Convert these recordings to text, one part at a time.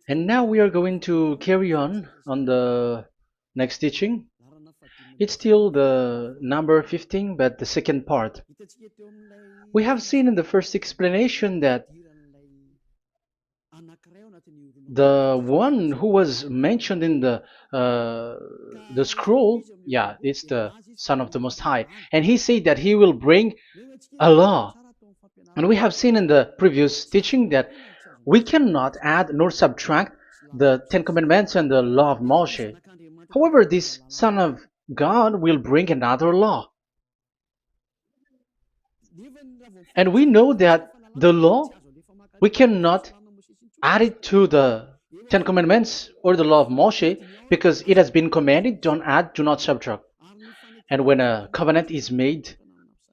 And now we are going to carry on the next teaching. It's still the number 15, but the second part. We have seen in the first explanation that the one who was mentioned in the scroll, yeah, it's the Son of the Most High, and he said that he will bring a law. And we have seen in the previous teaching that we cannot add nor subtract the Ten Commandments and the law of Moshe. However, this Son of God will bring another law. And we know that the law, we cannot add it to the Ten Commandments or the law of Moshe because it has been commanded, don't add, do not subtract. And when a covenant is made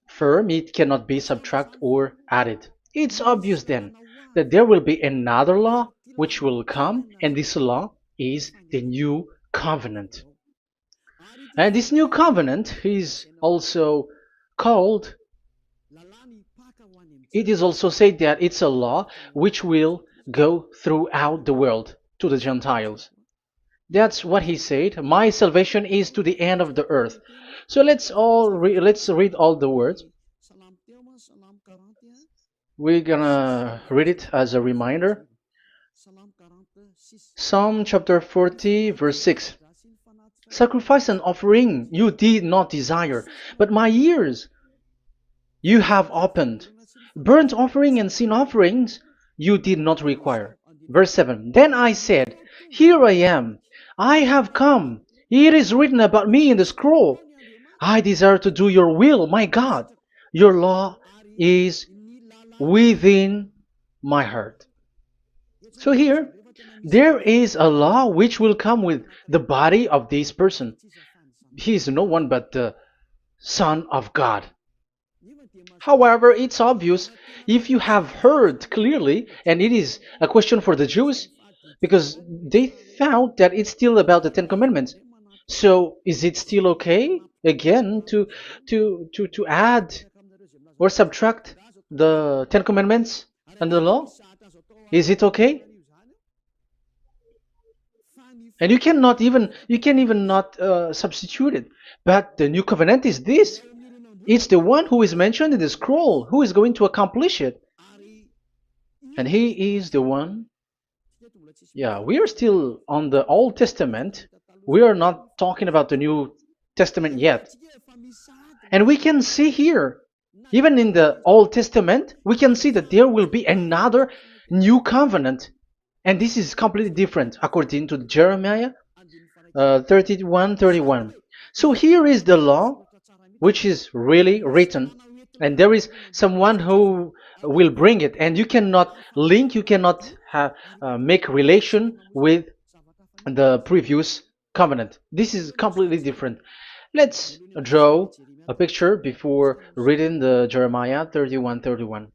firm, it cannot be subtracted or added. It's obvious then that there will be another law which will come, and this law is the new covenant. And this new covenant is also called, it is also said that it's a law which will go throughout the world to the Gentiles. That's what he said. My salvation is to the end of the earth. So let's read all the words. We're gonna read it as a reminder. Psalm chapter 40, verse 6. Sacrifice and offering you did not desire, but my ears you have opened. Burnt offering and sin offerings you did not require. Verse 7. Then I said, here I am. I have come. It is written about me in the scroll. I desire to do your will, my God. Your law is within my heart. So here, there is a law which will come with the body of this person. He is no one but the Son of God. However, it's obvious if you have heard clearly, and it is a question for the Jews, because they thought that it's still about the Ten Commandments. So is it still okay again to add or subtract the Ten Commandments and the law? Is it okay? And you can even not substitute it. But the new covenant is this. It's the one who is mentioned in the scroll who is going to accomplish it. And he is the one. Yeah, we are still on the Old Testament. We are not talking about the New Testament yet. And we can see here, even in the Old Testament, we can see that there will be another new covenant. And this is completely different according to Jeremiah 31:31. So here is the law which is really written, and there is someone who will bring it, and you cannot link, you cannot make relation with the previous covenant. This is completely different. Let's draw a picture before reading the Jeremiah 31:31.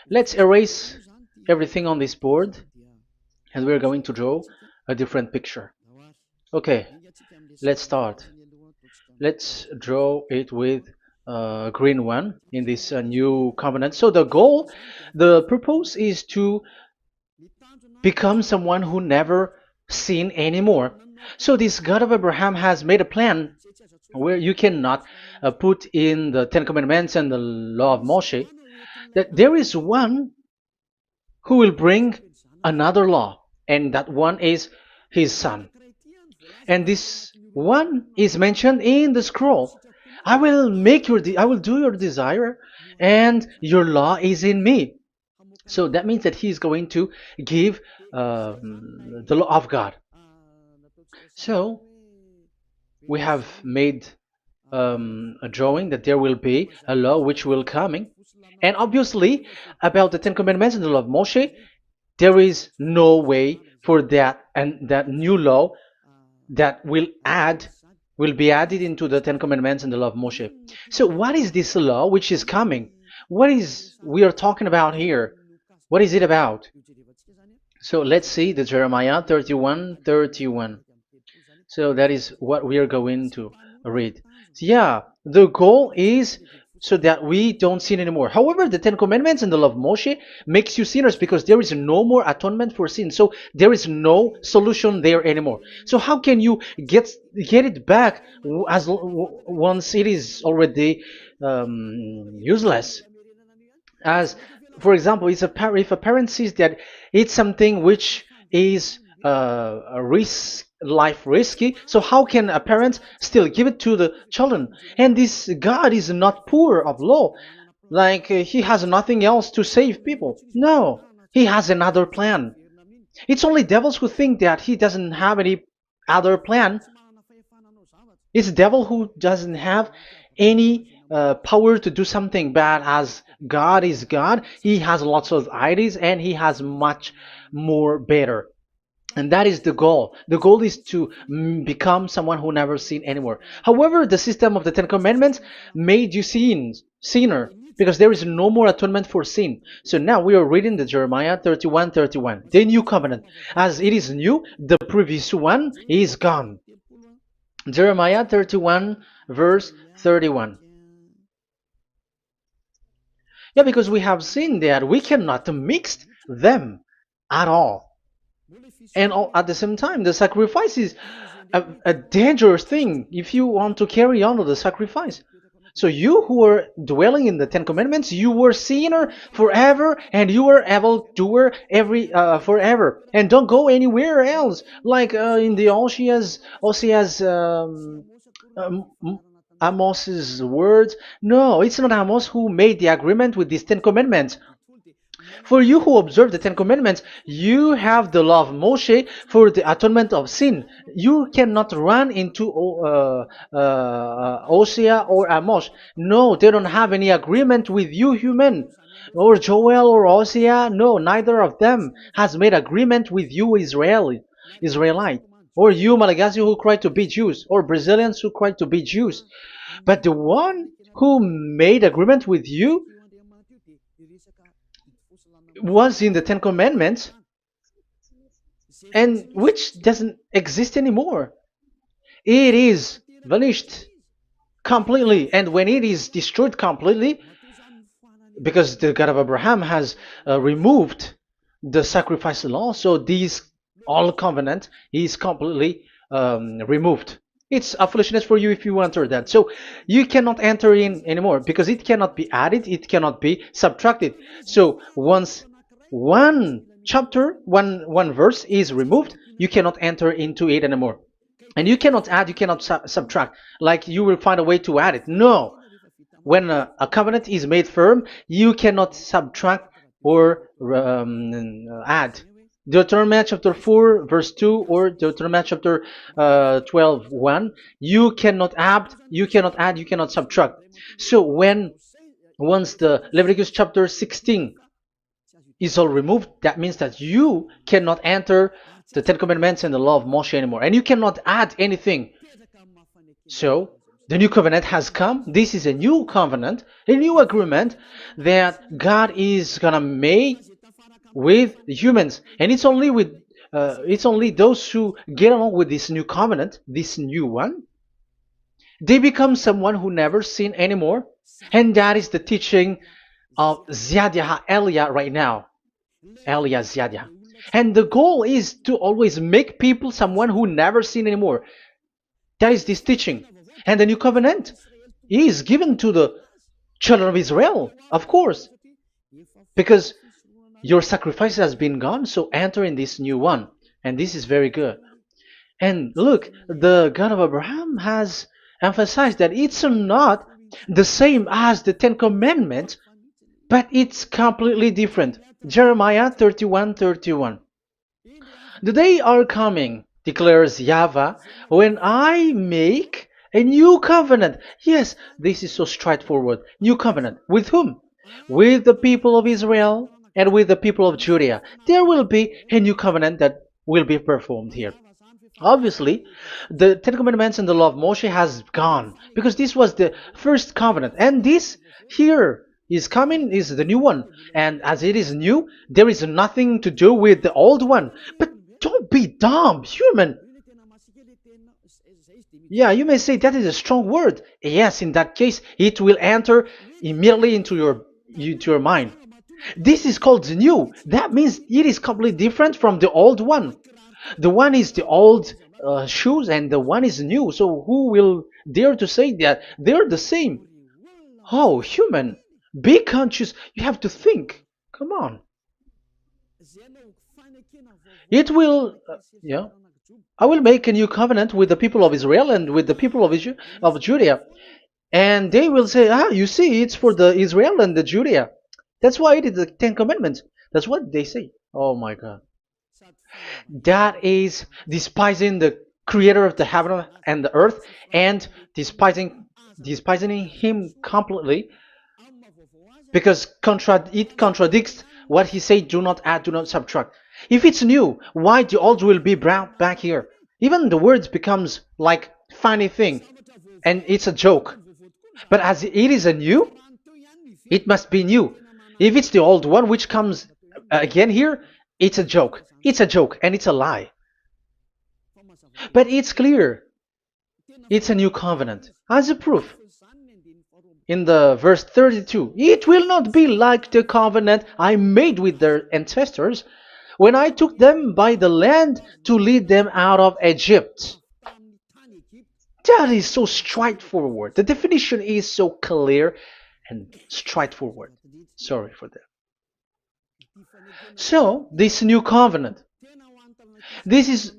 Let's erase everything on this board, and we're going to draw a different picture. Okay, let's start. Let's draw it with a green one in this new covenant. So the purpose is to become someone who never sin anymore. So this God of Abraham has made a plan where you cannot put in the Ten Commandments and the law of Moshe, that there is one who will bring another law, and that one is his son. And this one is mentioned in the scroll. I will do your desire, and your law is in me. So that means that he is going to give the law of God. So we have made a drawing that there will be a law which will coming, and obviously about the Ten Commandments and the law of Moshe, there is no way for that and that new law that will be added into the Ten Commandments and the law of Moshe. So what is this law which is coming? What is we are talking about here? What is it about? So let's see the Jeremiah 31:31. So that is what we are going to read. So yeah, the goal is so that we don't sin anymore. However, the Ten Commandments and the law of Moshe makes you sinners because there is no more atonement for sin. So there is no solution there anymore. So how can you get it back once it is already useless? As for example, if a parent sees that it's something which is a risk life risky, so how can a parent still give it to the children? And this God is not poor of law, like he has nothing else to save people. No, he has another plan. It's only devils who think that he doesn't have any other plan. It's the devil who doesn't have any power to do something bad. As God is God, he has lots of ideas and he has much more better. And that is the goal. The goal is to become someone who never sin anymore. However, the system of the Ten Commandments made you sinner, because there is no more atonement for sin. So now we are reading the Jeremiah 31:31, the new covenant. As it is new, the previous one is gone. Jeremiah 31 verse 31. Yeah, because we have seen that we cannot mix them at all. And at the same time, the sacrifice is a dangerous thing if you want to carry on with the sacrifice. So you who are dwelling in the Ten Commandments, you were sinner forever, and you were evil doer forever, and don't go anywhere else. Like in the Osea's Amos's words. No, it's not Amos who made the agreement with these Ten Commandments. For you who observe the Ten Commandments, you have the law of Moshe for the atonement of sin. You cannot run into Osea or Amos. No, they don't have any agreement with you, human. Or Joel or Osea. No, neither of them has made agreement with you, Israelite. Or you, Malagasy, who cry to be Jews. Or Brazilians who cry to be Jews. But the one who made agreement with you was in the Ten Commandments, and which doesn't exist anymore. It is vanished completely, and when it is destroyed completely, because the God of Abraham has removed the sacrifice law, so this all covenant is completely removed. It's a foolishness for you if you enter that. So you cannot enter in anymore because it cannot be added, it cannot be subtracted. So once one chapter, one verse is removed, you cannot enter into it anymore. And you cannot add, you cannot subtract. Like you will find a way to add it. No. When a covenant is made firm, you cannot subtract or add. Deuteronomy chapter 4 verse 2 or Deuteronomy chapter 12 1, you cannot add, you cannot subtract. So once the Leviticus chapter 16 is all removed, that means that you cannot enter the Ten Commandments and the law of Moshe anymore, and you cannot add anything. So the new covenant has come. This is a new covenant, a new agreement that God is gonna make with humans, and it's only those who get along with this new covenant, this new one, they become someone who never sin anymore. And that is the teaching of YAH Elia right now, Elias YAH. And the goal is to always make people someone who never sin anymore. That is this teaching. And the new covenant is given to the children of Israel, of course, because your sacrifice has been gone, so enter in this new one. And this is very good. And look, the God of Abraham has emphasized that it's not the same as the Ten Commandments, but it's completely different. Jeremiah 31:31. The day are coming, declares YAHVAH, when I make a new covenant. Yes, this is so straightforward. New covenant. With whom? With the people of Israel and with the people of Judea. There will be a new covenant that will be performed here. Obviously, the Ten Commandments and the law of Moshe has gone, because this was the first covenant, and this here is coming, is the new one. And as it is new, there is nothing to do with the old one. But don't be dumb, human. Yeah, you may say that is a strong word. Yes, in that case, it will enter immediately into your mind. This is called the new. That means it is completely different from the old one. The one is the old shoes and the one is new. So who will dare to say that they're the same? Oh, human, be conscious. You have to think. Come on. It will, yeah. I will make a new covenant with the people of Israel and with the people of Judea. And they will say, ah, you see, it's for the Israel and the Judea. That's why it is the Ten Commandments. That's what they say. Oh my God. That is despising the creator of the heaven and the earth and despising him completely because it contradicts what he said, do not add, do not subtract. If it's new, why the old will be brought back here? Even the words becomes like funny thing and it's a joke. But as it is a new, it must be new. If it's the old one which comes again here, it's a joke. It's a joke and it's a lie. But it's clear. It's a new covenant. As a proof, in the verse 32, it will not be like the covenant I made with their ancestors when I took them by the land to lead them out of Egypt. That is so straightforward. The definition is so clear and straightforward. Sorry for that. So, this new covenant, this is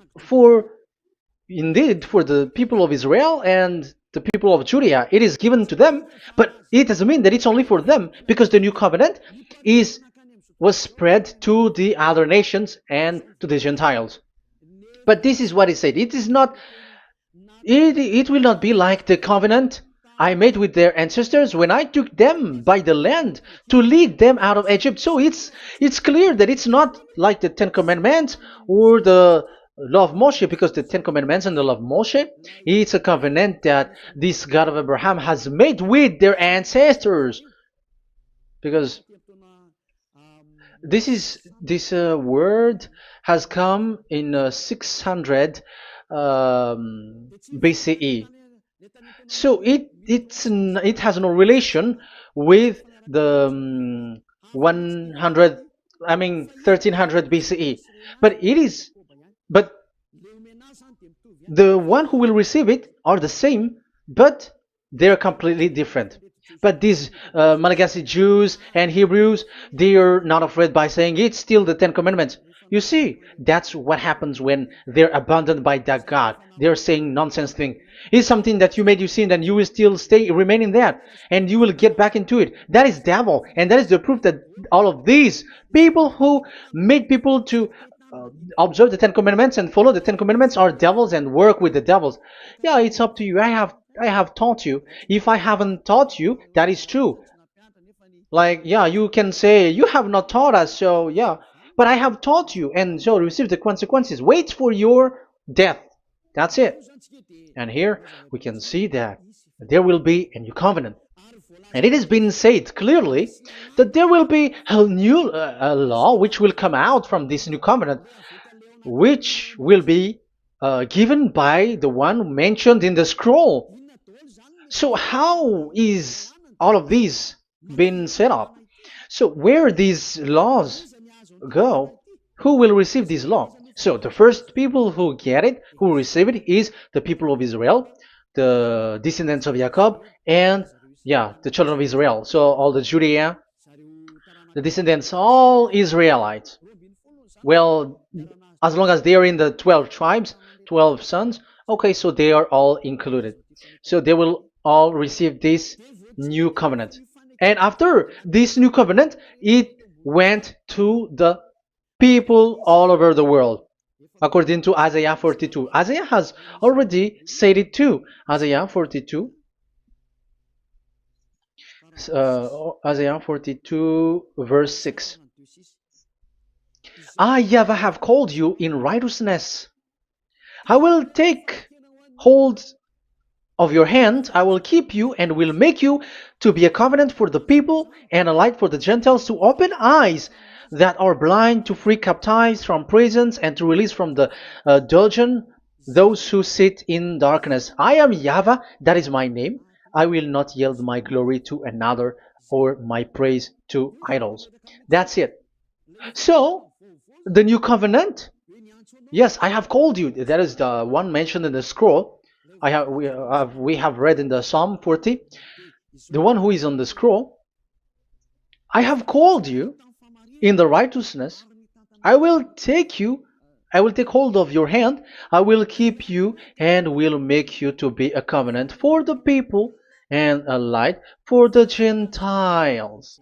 indeed for the people of Israel and the people of Judea. It is given to them, but it doesn't mean that it's only for them, because the new covenant was spread to the other nations and to the Gentiles. But this is what it said. It will not be like the covenant I made with their ancestors when I took them by the land to lead them out of Egypt. So it's clear that it's not like the Ten Commandments or the law of Moshe, because the Ten Commandments and the law of Moshe, it's a covenant that this God of Abraham has made with their ancestors. Because this word has come in 600 BCE. So it has no relation with the 1300 BCE. But the one who will receive it are the same, but they're completely different. But these Malagasy Jews and Hebrews, they are not afraid by saying it's still the Ten Commandments. You see, that's what happens when they're abandoned by that God. They're saying nonsense thing. It's something that you made you sin, and you will still remain in that, and you will get back into it. That is devil, and that is the proof that all of these people who made people to observe the Ten Commandments and follow the Ten Commandments are devils and work with the devils. Yeah, it's up to you. I have taught you. If I haven't taught you, that is true. Like, yeah, you can say you have not taught us, so yeah. But I have taught you, and so receive the consequences. Wait for your death. That's it. And here we can see that there will be a new covenant. And it has been said clearly that there will be a new law which will come out from this new covenant, which will be given by the one mentioned in the scroll. So how is all of these been set up? So where these laws go, who will receive this law? So the first people who get it, who receive it, is the people of Israel, the descendants of Jacob, and the children of Israel. So all the Judea, the descendants, all Israelites. Well, as long as they are in the 12 tribes, 12 sons, okay, so they are all included. So they will all receive this new covenant. And after this new covenant, it went to the people all over the world, according to Isaiah 42. Isaiah has already said it too. Isaiah 42. Isaiah 42 verse 6. I, YAHVAH, have called you in righteousness. I will take hold of your hand, I will keep you and will make you to be a covenant for the people and a light for the Gentiles, to open eyes that are blind, to free captives from prisons, and to release from the dungeon those who sit in darkness. I am YAHVAH, that is my name. I will not yield my glory to another or my praise to idols. That's it. So, the new covenant, yes, I have called you. That is the one mentioned in the scroll. We have read in the Psalm 40, the one who is on the scroll. I have called you in the righteousness. I will take you, I will take hold of your hand, I will keep you, and will make you to be a covenant for the people and a light for the Gentiles.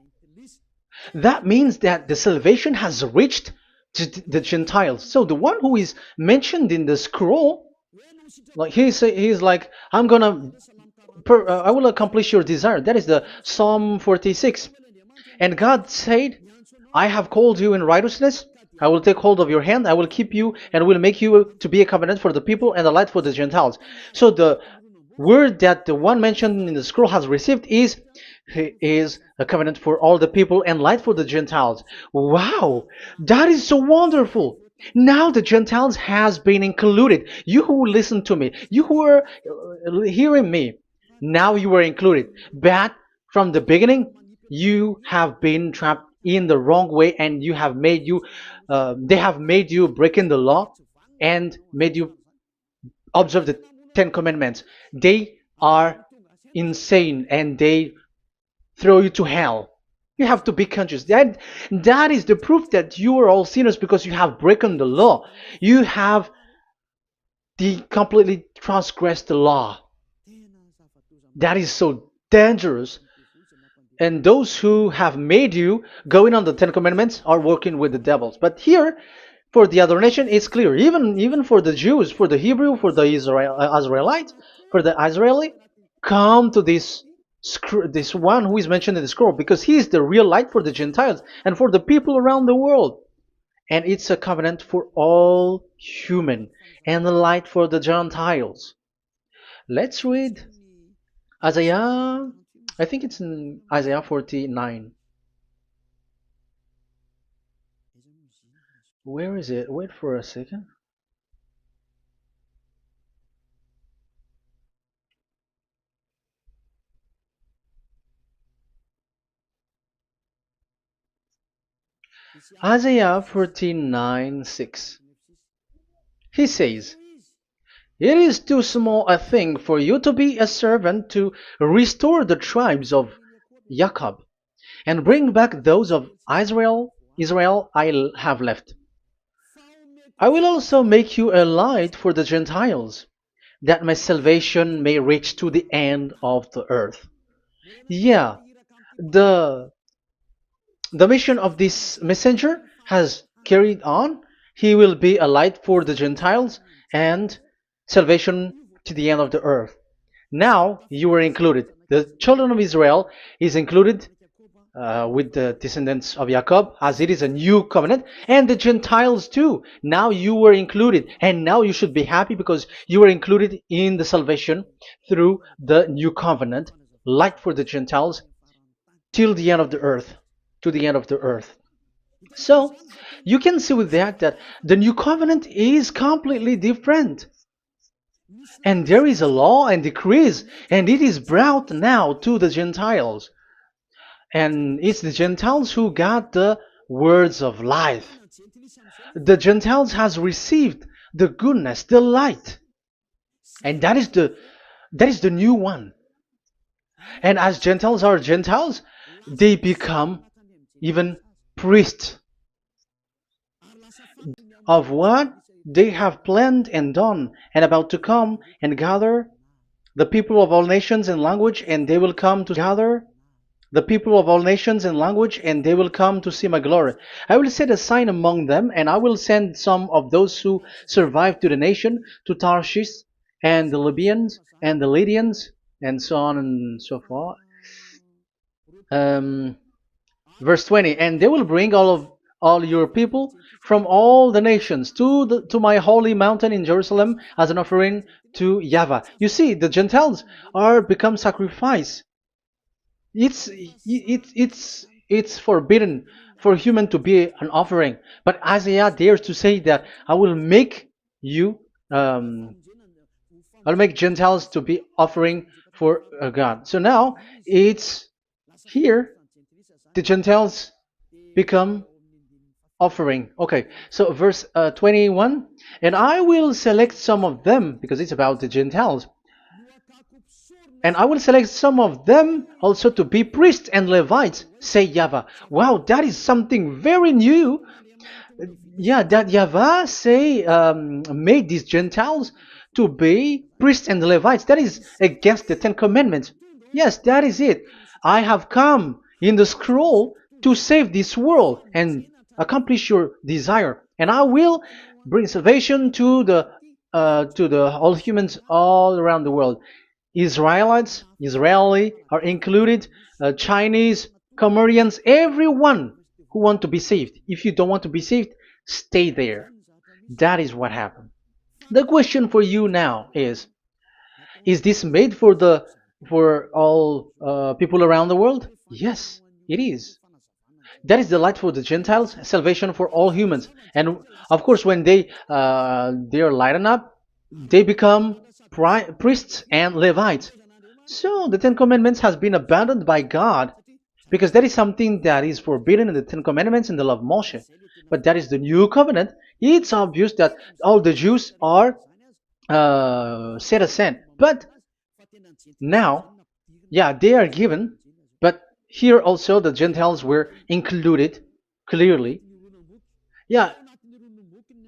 That means that the salvation has reached to the Gentiles. So the one who is mentioned in the scroll, like he's like, I will accomplish your desire. That is the Psalm 46. And God said, I have called you in righteousness. I will take hold of your hand. I will keep you and will make you to be a covenant for the people and a light for the Gentiles. So the word that the one mentioned in the scroll has received is he is a covenant for all the people and light for the Gentiles. Wow, that is so wonderful. Now the Gentiles has been included. You who listen to me, you who are hearing me, now you are included. But from the beginning, you have been trapped in the wrong way, and they have made you breaking the law and made you observe the Ten Commandments. They are insane and they throw you to hell. You have to be conscious. That is the proof that you are all sinners because you have broken the law. You have completely transgressed the law. That is so dangerous. And those who have made you going on the Ten Commandments are working with the devils. But here, for the other nation, it's clear. Even for the Jews, for the Hebrew, for the Israelite, for the Israeli, come to this one who is mentioned in the scroll, because he is the real light for the Gentiles and for the people around the world. And it's a covenant for all human and the light for the Gentiles. Let's read Isaiah. I think it's in Isaiah 49. Where is it? Wait for a second. Isaiah 49:6. He says, it is too small a thing for you to be a servant to restore the tribes of Jacob and bring back those of Israel I have left. I will also make you a light for the Gentiles, that my salvation may reach to the end of the earth. Yeah, the the mission of this messenger has carried on. He will be a light for the Gentiles and salvation to the end of the earth. Now you are included. The children of Israel is included with the descendants of Jacob, as it is a new covenant, and the Gentiles too. Now you were included, and now you should be happy because you were included in the salvation through the new covenant, light for the Gentiles, till the end of the earth, to the end of the earth. So you can see with that the new covenant is completely different. And there is a law and decrees, and it is brought now to the Gentiles. And it's the Gentiles who got the words of life. The Gentiles has received the goodness, the light. And that is the new one. And as Gentiles are Gentiles, they become even priests of what they have planned and done and about to come and gather the people of all nations and language, and they will come to gather the people of all nations and language, and they will come to see my glory. I will set a sign among them, and I will send some of those who survive to the nation, to Tarshish, and the Libyans, and the Lydians, and so on and so forth. Verse 20, and they will bring all your people from all the nations to my holy mountain in Jerusalem as an offering to YAHVAH. You see, the Gentiles are become sacrifice. It's forbidden for human to be an offering, but Isaiah dares to say that I will make you, I'll make Gentiles to be offering for God. So now it's here the Gentiles become offering. Okay, so verse 21, and I will select some of them, because it's about the Gentiles, and I will select some of them also to be priests and Levites, say YAHVAH. Wow, that is something very new. Yeah, that YAHVAH say made these Gentiles to be priests and Levites. That is against the Ten Commandments. Yes, that is it. I have come in the scroll to save this world and accomplish your desire, and I will bring salvation to the all humans all around the world. Israeli are included, Chinese, Comorians, everyone who want to be saved. If you don't want to be saved, stay there. That is what happened. The question for you now is this made for all people around the world? Yes, it is. That is the light for the Gentiles, salvation for all humans. And of course, when they are lightened up, they become priests and Levites. So the Ten Commandments has been abandoned by God, because that is something that is forbidden in the Ten Commandments in the law of Moshe. But that is the new covenant. It's obvious that all the Jews are set aside. But now, yeah, they are given, but here also the Gentiles were included clearly. Yeah,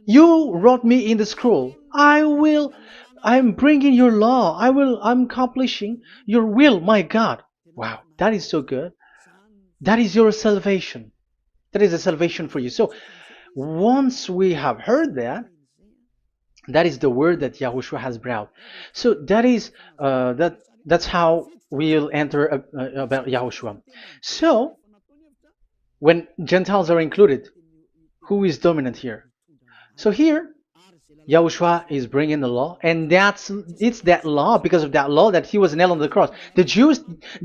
you wrote me in the scroll. I'm bringing your law. I'm accomplishing your will, my God. Wow, that is so good. That is your salvation. That is a salvation for you. So once we have heard that, that is the word that Yahushua has brought. So that's how we'll enter about Yahushua. So when Gentiles are included, who is dominant here? So here, Yahushua is bringing the law, and it's that law, because of that law, that he was nailed on the cross. The Jews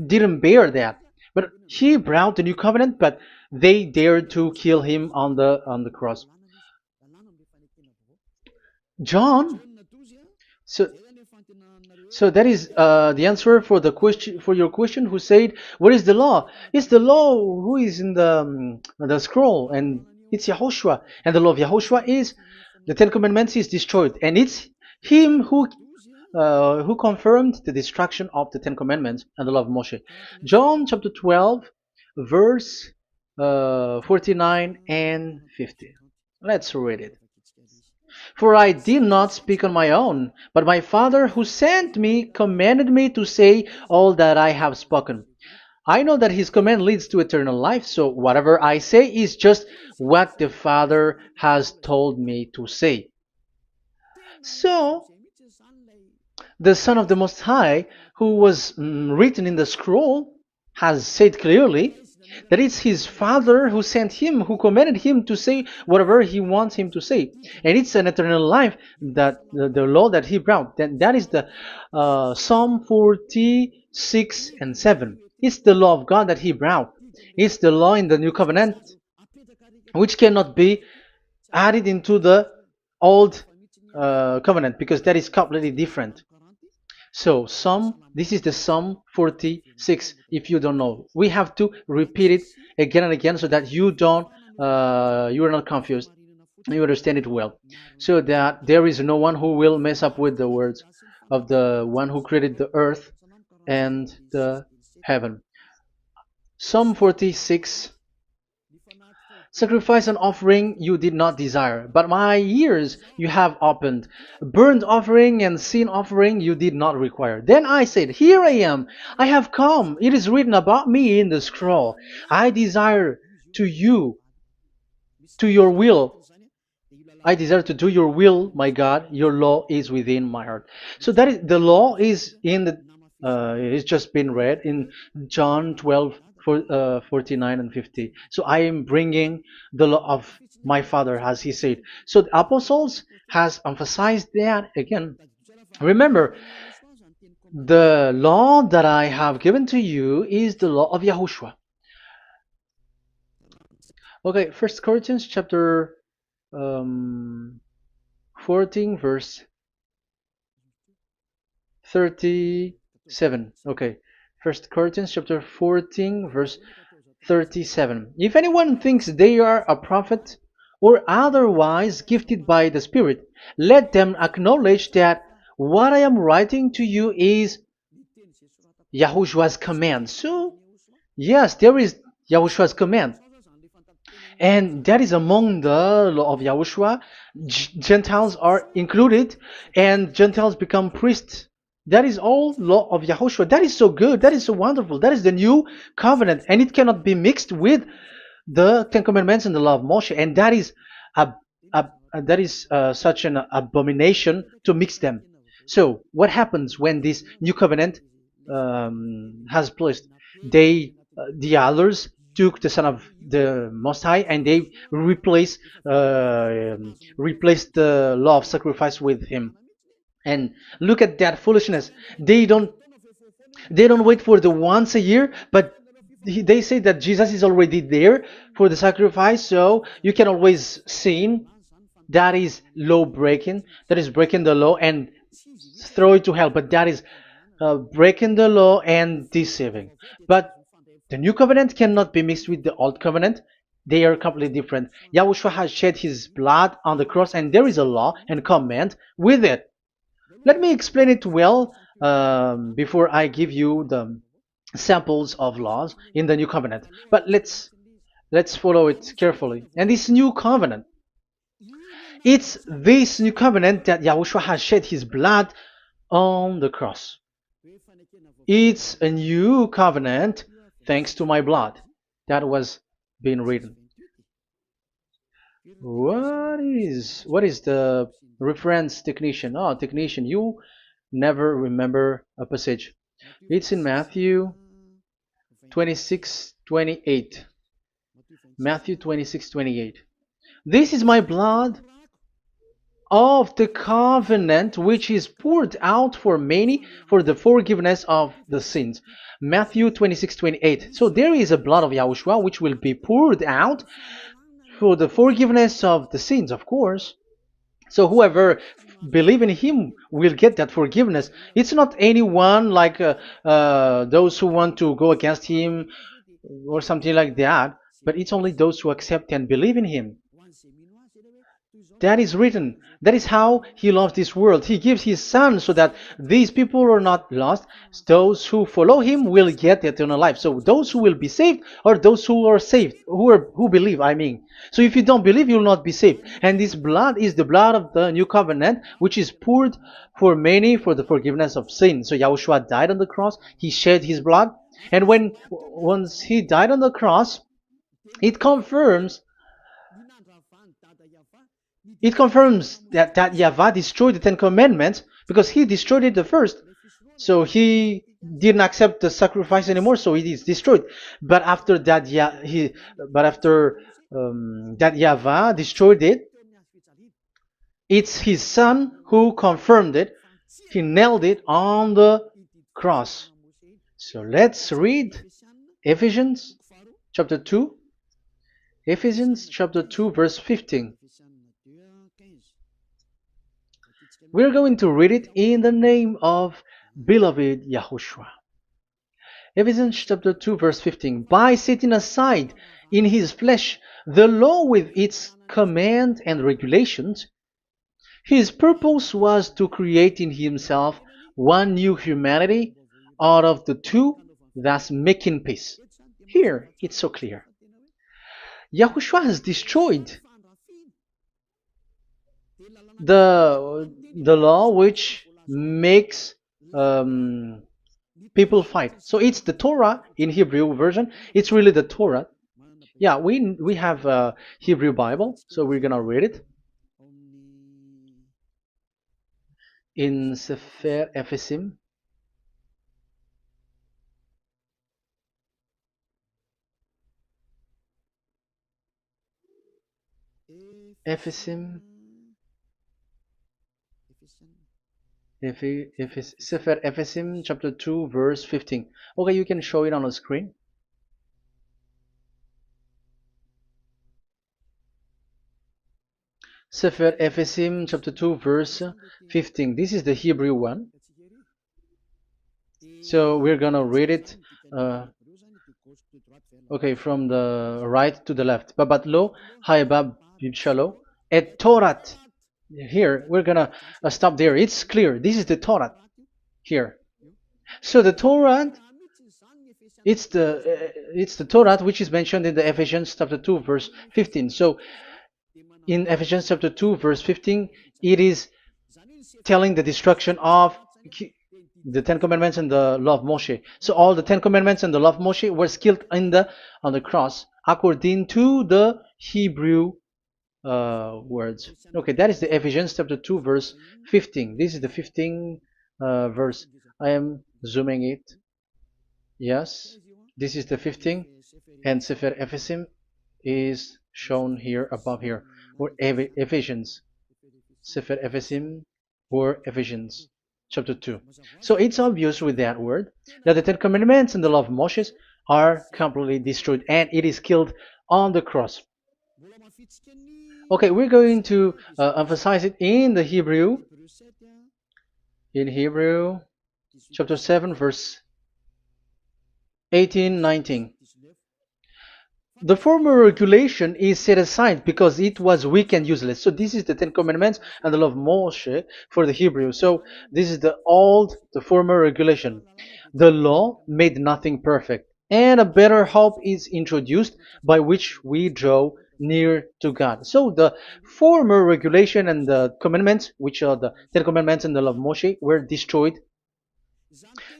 didn't bear that, but he brought the new covenant, but they dared to kill him on the cross. John, so so that is the answer for the question, for your question. Who said, "What is the law?" It's the law who is in the scroll, and it's Yahushua. And the law of Yahushua is the Ten Commandments is destroyed, and it's him who confirmed the destruction of the Ten Commandments and the law of Moshe. John chapter 12, verse 49 and 50. Let's read it. For I did not speak on my own, but my Father who sent me commanded me to say all that I have spoken. I know that his command leads to eternal life, so whatever I say is just what the Father has told me to say. So, the Son of the Most High, who was written in the scroll, has said clearly that it's his Father who sent him, who commanded him to say whatever he wants him to say. And it's an eternal life, that the law that he brought. That is the Psalm 46 and 7. It's the law of God that he brought. It's the law in the new covenant, which cannot be added into the old covenant, because that is completely different. So this is the Psalm 46. If you don't know, we have to repeat it again and again, so that you are not confused. You understand it well, so that there is no one who will mess up with the words of the one who created the earth and the heaven. Psalm 46. Sacrifice and offering you did not desire, but my ears you have opened. Burnt offering and sin offering you did not require. Then I said, Here I am, I have come. It is written about me in the scroll. I desire to your will. I desire to do your will, my God. Your law is within my heart. So that is the law is in the it's just been read in John 12, 49 and 50. So I am bringing the law of my Father, as he said. So the apostles has emphasized that again. Remember, the law that I have given to you is the law of Yahushua. Okay, First Corinthians chapter 14, verse 37. Okay, First Corinthians chapter 14, verse 37. If anyone thinks they are a prophet or otherwise gifted by the Spirit, let them acknowledge that what I am writing to you is Yahoshua's command. So, yes, there is Yahoshua's command. And that is among the law of Yahushua. Gentiles are included, and Gentiles become priests. That is all law of Yahushua. That is so good. That is so wonderful. That is the new covenant, and it cannot be mixed with the Ten Commandments and the law of Moshe. And that is such an abomination to mix them. So, what happens when this new covenant has placed? The others took the Son of the Most High and they replaced the law of sacrifice with him. And look at that foolishness. They don't wait for the once a year, but they say that Jesus is already there for the sacrifice, so you can always sin. That is law breaking. That is breaking the law and throw it to hell. But that is breaking the law and deceiving. But the new covenant cannot be mixed with the old covenant. They are completely different. Yahushua has shed his blood on the cross, and there is a law and command with it. Let me explain it well before I give you the samples of laws in the new covenant. But let's follow it carefully. And this new covenant, it's this new covenant that Yahushua has shed his blood on the cross. It's a new covenant thanks to my blood that was being written. What is the reference technician? Oh, technician, you never remember a passage. It's in Matthew 26:28. Matthew 26:28. This is my blood of the covenant which is poured out for many for the forgiveness of the sins. Matthew 26:28. So there is a blood of Yahushua which will be poured out for the forgiveness of the sins, of course. So whoever believe in him will get that forgiveness. It's not anyone like those who want to go against him or something like that, but it's only those who accept and believe in him. That is written. That is how he loves this world. He gives his son so that these people are not lost. Those who follow him will get eternal life. So those who will be saved are those who are saved, who believe, I mean. So if you don't believe, you will not be saved. And this blood is the blood of the new covenant, which is poured for many for the forgiveness of sin. So Yahushua died on the cross. He shed his blood. And once he died on the cross, it confirms that YAHVAH destroyed the Ten Commandments because he destroyed it the first. So he didn't accept the sacrifice anymore, so it is destroyed. But after that, that YAHVAH destroyed it, it's his son who confirmed it. He nailed it on the cross. So let's read Ephesians chapter 2. Ephesians chapter 2 verse 15. We're going to read it in the name of beloved Yahushua. Ephesians chapter 2 verse 15. By setting aside in his flesh the law with its command and regulations, his purpose was to create in himself one new humanity out of the two, thus making peace. Here, it's so clear. Yahushua has destroyed the law which makes people fight. So it's the Torah in Hebrew version. It's really the Torah. Yeah, we have a Hebrew Bible, so we're gonna read it in Sefer Ephesim. Sefer Ephesim chapter 2 verse 15. Okay, you can show it on the screen. Sefer Ephesim chapter 2 verse 15. This is the Hebrew one. So we're gonna read it Okay, from the right to the left. Babat lo, haibab shalo, et Torat. Here, we're gonna stop there. It's clear. This is the Torah here. So the Torah, it's the Torah which is mentioned in the Ephesians chapter 2 verse 15. So in Ephesians chapter 2 verse 15, it is telling the destruction of the Ten Commandments and the law of Moshe. So all the Ten Commandments and the law of Moshe were killed on the cross according to the Hebrew words. Okay, that is the Ephesians chapter 2 verse 15. This is the 15 verse. I am zooming it. Yes, this is the 15, and Sefer Ephesim is shown here above here, or Ephesians. Sefer Ephesim or Ephesians chapter 2. So it's obvious with that word that the Ten Commandments and the law of Moses are completely destroyed, and it is killed on the cross. Okay, we're going to emphasize it in the Hebrew. In Hebrew chapter 7 verse 18, 19. The former regulation is set aside because it was weak and useless. So this is the Ten Commandments and the law of Moshe for the Hebrew. So this is the former regulation. The law made nothing perfect, and a better hope is introduced by which we draw near to God. So the former regulation and the commandments, which are the Ten Commandments and the law of Moshe, were destroyed.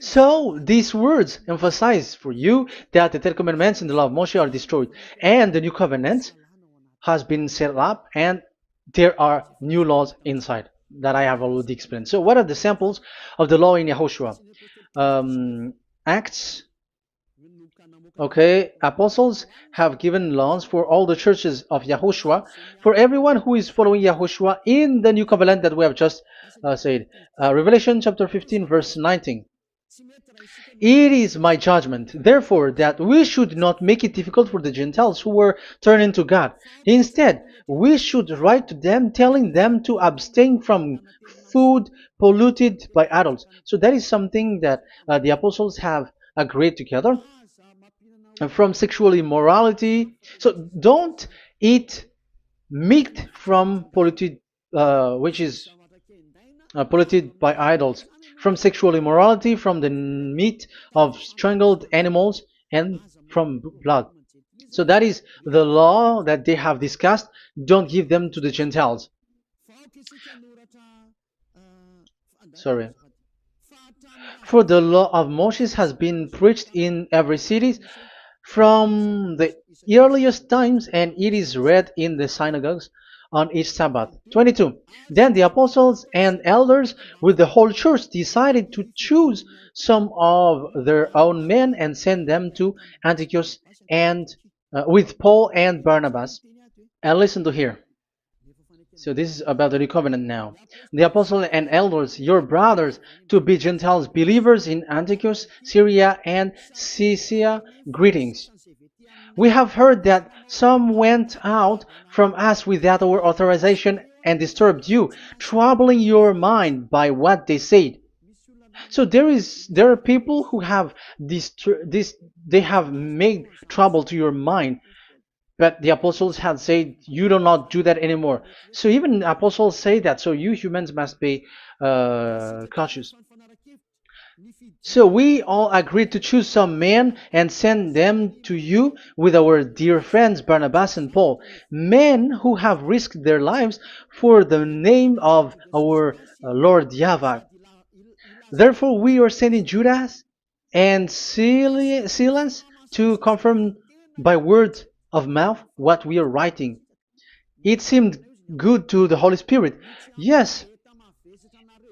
So these words emphasize for you that the Ten Commandments and the law of Moshe are destroyed, and the new covenant has been set up, and there are new laws inside that I have already explained. So what are the samples of the law in YAHOSHUAH? Acts. Okay, apostles have given laws for all the churches of YAHOSHUAH, for everyone who is following YAHOSHUAH in the new covenant that we have just said. Revelation chapter 15 verse 19. It is my judgment, therefore, that we should not make it difficult for the Gentiles who were turning to God. Instead, we should write to them telling them to abstain from food polluted by idols. So that is something that the apostles have agreed together. And from sexual immorality. So don't eat meat from polluted, which is polluted by idols, from sexual immorality, from the meat of strangled animals, and from blood. So that is the law that they have discussed. Don't give them to the Gentiles. Sorry. For the law of Moses has been preached in every city from the earliest times, and it is read in the synagogues on each Sabbath. 22. Then the apostles and elders with the whole church decided to choose some of their own men and send them to Antioch and with Paul and Barnabas. And listen to here. So this is about the new covenant now. The apostles and elders, your brothers, to be Gentiles believers in Antioch, Syria, and Cilicia, greetings. We have heard that some went out from us without our authorization and disturbed you, troubling your mind by what they said. So there are people who have they have made trouble to your mind, but the apostles had said you do not do that anymore. So even the apostles say that. So you humans must be cautious. So we all agreed to choose some men and send them to you with our dear friends Barnabas and Paul, men who have risked their lives for the name of our Lord YAHVAH. Therefore we are sending Judas and Silas to confirm by word of mouth what we are writing. It seemed good to the Holy Spirit, yes,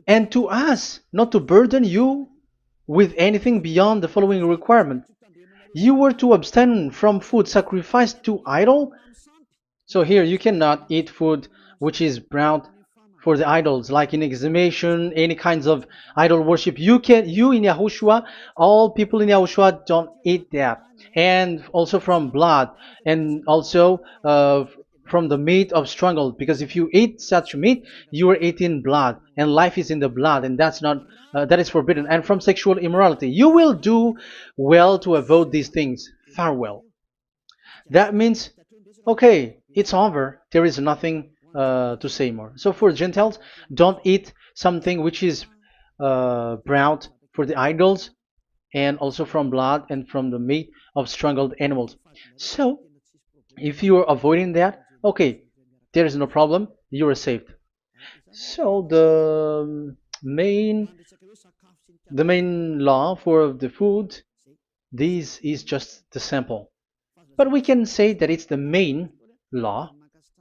and to us, not to burden you with anything beyond the following requirement. You were to abstain from food sacrificed to idol. So here you cannot eat food which is brought for the idols, like in exhumation, any kinds of idol worship. You in YAHOSHUAH, all people in YAHOSHUAH don't eat that. And also from blood, and also from the meat of strangled, because if you eat such meat, you are eating blood, and life is in the blood, and that's not that is forbidden. And from sexual immorality, you will do well to avoid these things. farewell. That means, okay, it's over. There is nothing to say more. So for Gentiles, don't eat something which is brought for the idols, and also from blood and from the meat of strangled animals. So if you are avoiding that, okay, there is no problem. You are saved. So the main law for the food, this is just the sample. But we can say that it's the main law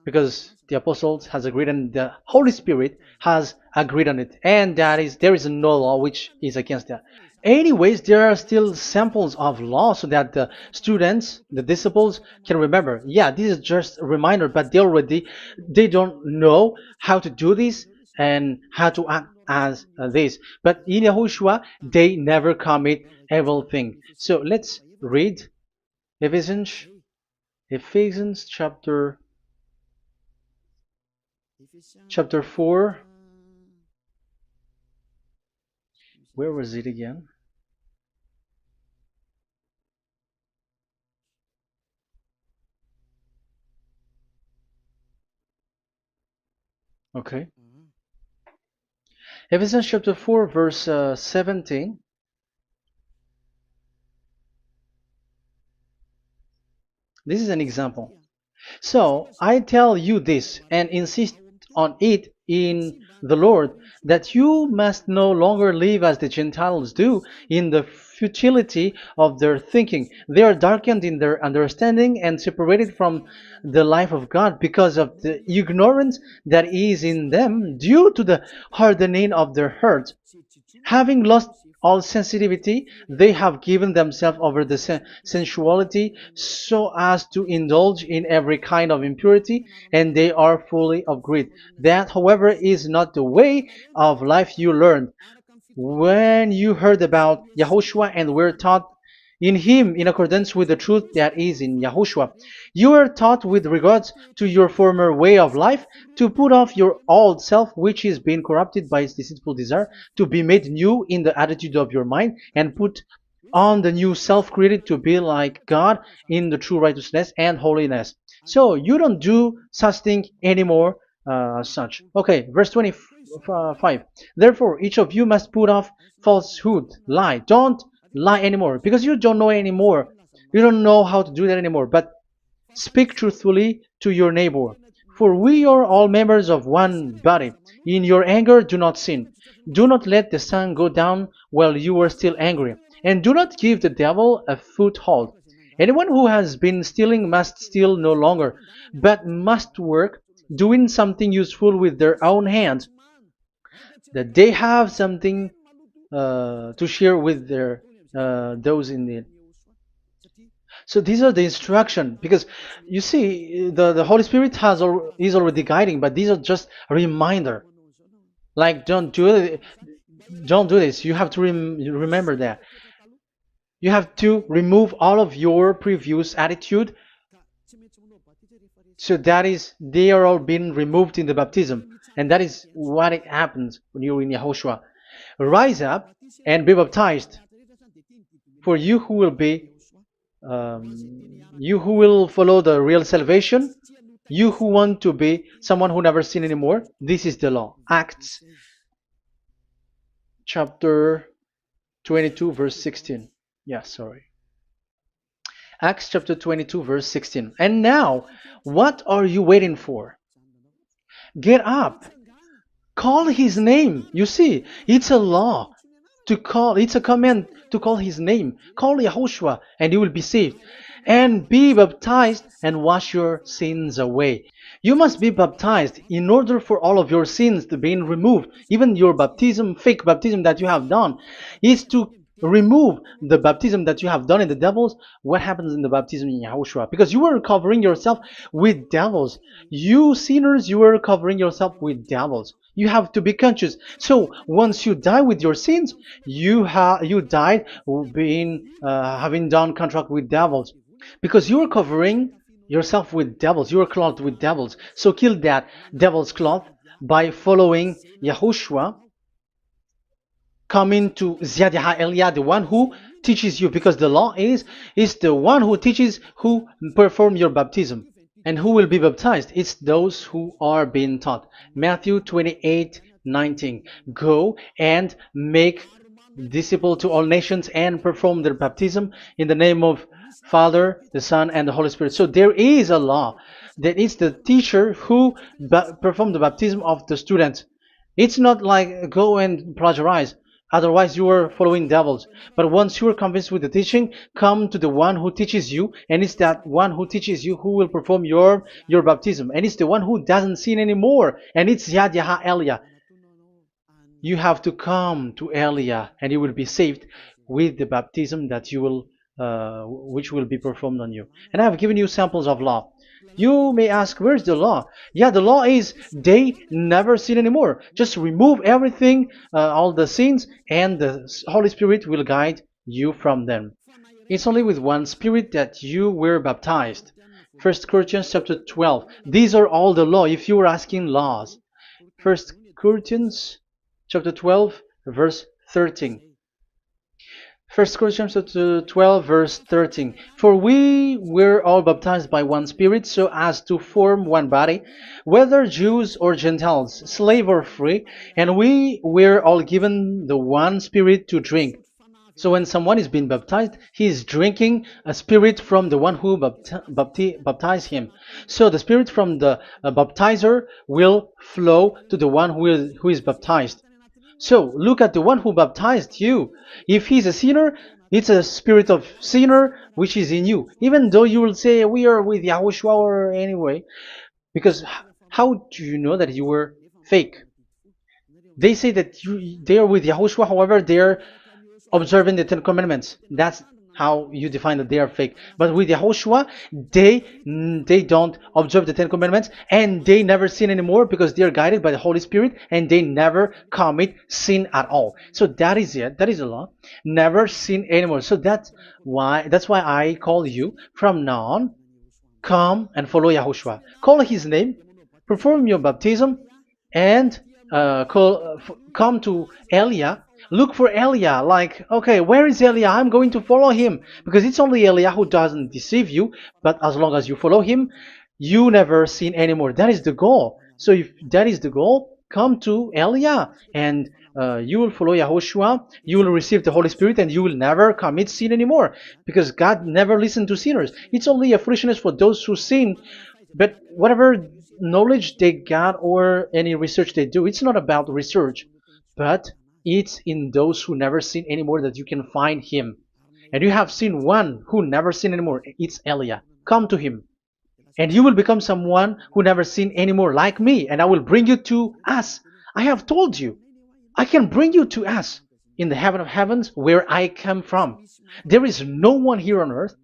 because the apostles has agreed and the Holy Spirit has agreed on it, and that is there is no law which is against that. Anyways, there are still samples of law so that the students, the disciples, can remember. Yeah, this is just a reminder, but they don't know how to do this and how to act as this. But in Yahushua, they never commit evil thing. So let's read Ephesians, Ephesians chapter 4. Where was it again? Okay. Ephesians chapter 4, verse 17. This is an example. So I tell you this and insist on it in the Lord, that you must no longer live as the Gentiles do in the futility of their thinking. They are darkened in their understanding and separated from the life of God because of the ignorance that is in them due to the hardening of their hearts. Having lost all sensitivity, they have given themselves over to sensuality so as to indulge in every kind of impurity, and they are fully of greed. That, however, is not the way of life you learned when you heard about Yahushua and were taught in him in accordance with the truth that is in Yahushua. You are taught with regards to your former way of life to put off your old self, which is being corrupted by its deceitful desire, to be made new in the attitude of your mind, and put on the new self created to be like God in the true righteousness and holiness. So you don't do such thing anymore. Such. Okay, verse 25. Therefore, each of you must put off falsehood, lie. Don't lie anymore because you don't know anymore. You don't know how to do that anymore. But speak truthfully to your neighbor. For we are all members of one body. In your anger, do not sin. Do not let the sun go down while you are still angry. And do not give the devil a foothold. Anyone who has been stealing must steal no longer, but must work, doing something useful with their own hands, that they have something to share with their those in need. So these are the instruction, because you see the Holy Spirit is already guiding, but these are just a reminder. Like don't do this. You have to remember that. You have to remove all of your previous attitude. So that is, they are all being removed in the baptism, and that is what it happens when you're in Yahushua. Rise up and be baptized, for you who will be, you who will follow the real salvation, you who want to be someone who never sin anymore. This is the law. Acts chapter 22, verse 16. Yeah, sorry. Acts chapter 22, verse 16. And now, what are you waiting for? Get up. Call his name. You see, it's a law to call, it's a command to call his name. Call Yahushua and you will be saved. And be baptized and wash your sins away. You must be baptized in order for all of your sins to be removed. Even your baptism, fake baptism that you have done, is to remove the baptism that you have done in the devils. What happens in the baptism in Yahushua? Because you are covering yourself with devils. You sinners, you are covering yourself with devils. You have to be conscious. So once you die with your sins, you died being having done contract with devils, because you are covering yourself with devils. You are clothed with devils. So kill that devil's cloth by following Yahushua. coming to YAH Elia, the one who teaches you, because the law is the one who teaches who perform your baptism. And who will be baptized? It's those who are being taught. Matthew 28:19. Go and make disciple to all nations and perform their baptism in the name of Father, the Son, and the Holy Spirit. So there is a law that is the teacher who perform the baptism of the students. It's not like go and plagiarize. Otherwise, you are following devils. But once you are convinced with the teaching, come to the one who teaches you, and it's that one who teaches you who will perform your baptism, and it's the one who doesn't sin anymore, and it's YAH Elia. You have to come to Elia, and you will be saved with the baptism that you will, which will be performed on you. And I have given you samples of law. You may ask, where's the law? Yeah, the law is they never sin anymore. Just remove everything, all the sins, and the Holy Spirit will guide you from them. It's only with one Spirit that you were baptized. 1 Corinthians chapter 12. These are all the law, if you were asking laws. 1 Corinthians chapter 12, verse 13. 1 Corinthians chapter 12, verse 13. For we were all baptized by one Spirit, so as to form one body, whether Jews or Gentiles, slave or free, and we were all given the one Spirit to drink. So when someone is being baptized, he is drinking a spirit from the one who baptized him. So the spirit from the baptizer will flow to the one who is baptized. So look at the one who baptized you. If he's a sinner, it's a spirit of sinner which is in you. Even though you will say we are with YAHOSHUAH or anyway, because how do you know that you were fake? They say that they are with YAHOSHUAH, however, they are observing the Ten Commandments. That's how you define that they are fake. But with YAHOSHUAH, they don't observe the Ten Commandments, and they never sin anymore because they are guided by the Holy Spirit, and they never commit sin at all. So that is it. That is the law. Never sin anymore. So that's why I call you from now on. Come and follow YAHOSHUAH. Call his name, perform your baptism, and come to Elia. Look for Elia. Like, okay, where is Elia? I'm going to follow him, because it's only Elia who doesn't deceive you. But as long as you follow him, you never sin anymore. That is the goal. So if that is the goal, come to Elia, and you will follow YAHOSHUAH. You will receive the Holy Spirit, and you will never commit sin anymore, because God never listened to sinners. It's only a foolishness for those who sin. But whatever knowledge they got or any research they do, it's not about research, but it's in those who never sin anymore that you can find him. And you have seen one who never sin anymore. It's Elia. Come to him, and you will become someone who never sin anymore, like me, and I will bring you to us. I have told you, I can bring you to us in the heaven of heavens where I come from. There is no one here on earth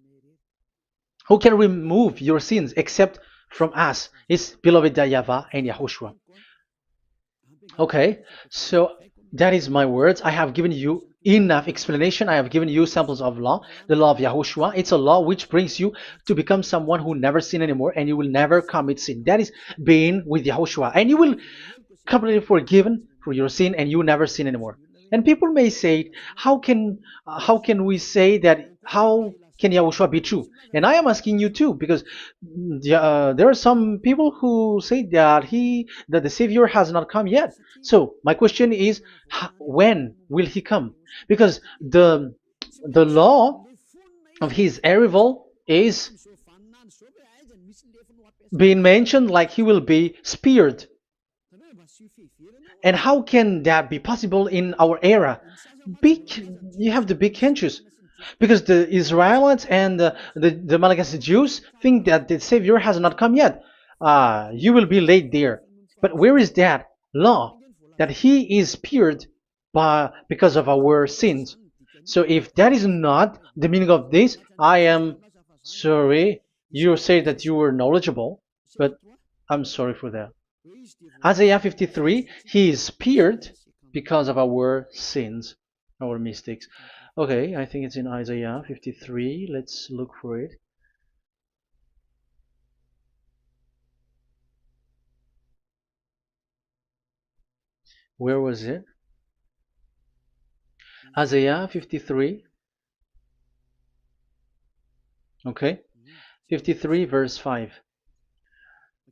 who can remove your sins except from us. It's beloved YAHVAH and YAHOSHUAH. Okay, so that is my words. I have given you enough explanation. I have given you samples of law, the law of YAHOSHUAH. It's a law which brings you to become someone who never sin anymore, and you will never commit sin. That is being with YAHOSHUAH, and you will completely forgiven for your sin, and you will never sin anymore. And people may say, how can we say that? How can YAHOSHUAH be true? And I am asking you too, because there are some people who say that the Savior has not come yet. So my question is, when will he come? Because the law of his arrival is being mentioned like he will be speared. And how can that be possible in our era? You have the big hinges. Because the Israelites and the Malagasy Jews think that the Savior has not come yet. You will be late there. But where is that law? That he is speared because of our sins. So if that is not the meaning of this, I am sorry. You say that you were knowledgeable, but I'm sorry for that. Isaiah 53, he is speared because of our sins, our mistakes. Okay, I think it's in Isaiah 53. Let's look for it. Where was it? Isaiah 53. Okay, 53 verse 5.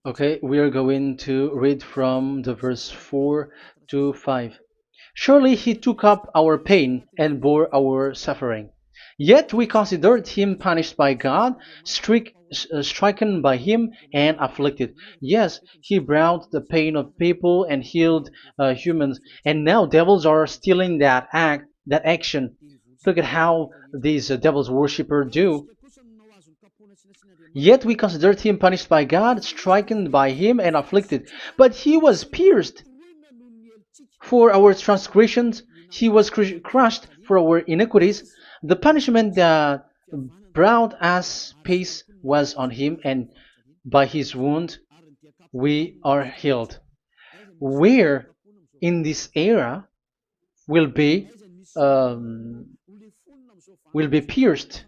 Okay, we are going to read from the verse 4 to 5. Surely he took up our pain and bore our suffering. Yet we considered him punished by God, stricken by him, and afflicted. Yes, he brought the pain of people and healed humans. And now devils are stealing that action. Look at how these devils worshippers do. Yet we considered him punished by God, stricken by him, and afflicted. But he was pierced for our transgressions, he was crushed for our iniquities. The punishment that brought us peace was on him, and by his wound we are healed. Where in this era will be um, will be pierced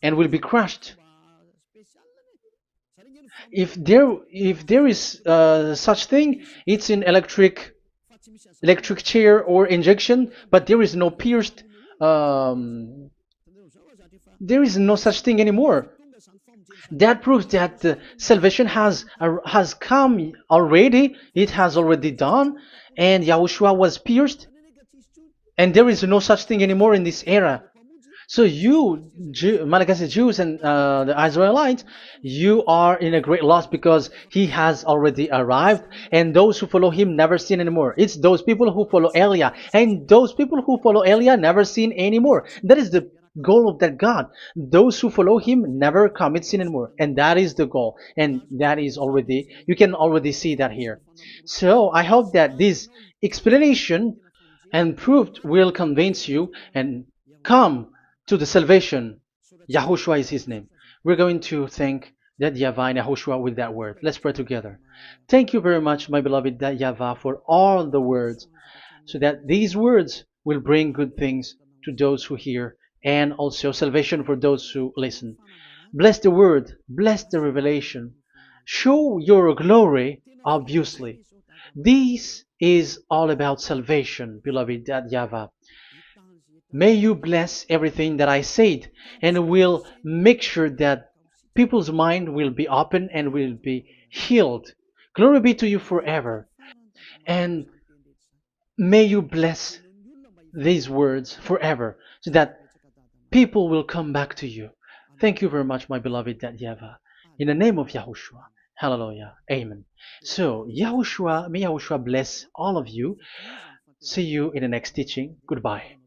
and will be crushed. If there is such thing, it's in electric chair or injection, but there is no pierced. Um, there is no such thing anymore. That proves that salvation has come already. It has already done, and Yahushua was pierced, and there is no such thing anymore in this era. So you, Malagasy Jews and the Israelites, you are in a great loss because he has already arrived, and those who follow him never sin anymore. It's those people who follow Elia, and those people who follow Elia never sin anymore. That is the goal of that God. Those who follow him never commit sin anymore, and that is the goal. And that is already, you can already see that here. So I hope that this explanation and proof will convince you and come to the salvation. Yahushua is his name. We're going to thank that YAHVAH and Yahushua with that word. Let's pray together. Thank you very much, my beloved that YAHVAH, for all the words, so that these words will bring good things to those who hear, and also salvation for those who listen. Bless the word, bless the revelation. Show your glory, obviously. This is all about salvation, beloved that YAHVAH. May you bless everything that I said, and will make sure that people's mind will be open and will be healed. Glory be to you forever. And may you bless these words forever so that people will come back to you. Thank you very much, my beloved that YAHVAH. In the name of Yahushua. Hallelujah. Amen. So, Yahushua, may Yahushua bless all of you. See you in the next teaching. Goodbye.